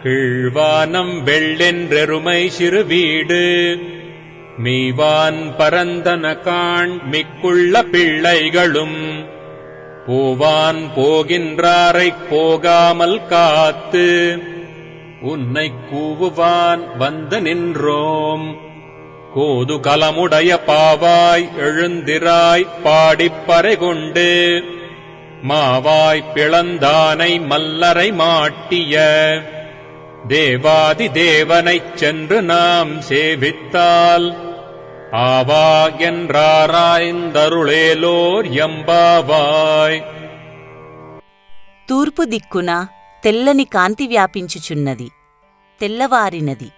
கீழ்வானம் வெள்ளென்றெருமை சிறுவீடு மீவான் பரந்தன காண் மிக்குள்ள பிள்ளைகளும் போவான் போகின்றாரைப் போகாமல் காத்து உன்னைக் கூவுவான் வந்து நின்றோம். கோது கலமுடைய பாவாய் எழுந்திராய் பாடிப்பறை கொண்டு மாவாய் பிளந்தானை மல்லரை மாட்டிய தேவாதி தேவனைச் சென்று நாம் சேவித்தால் ஆவா என்றாராய்ந்தருளேலோர் எம்பாவாய். తూర్పు దిక్కున తెల్లని కాంతి వ్యాపించుచున్నది. తెల్లవారినది.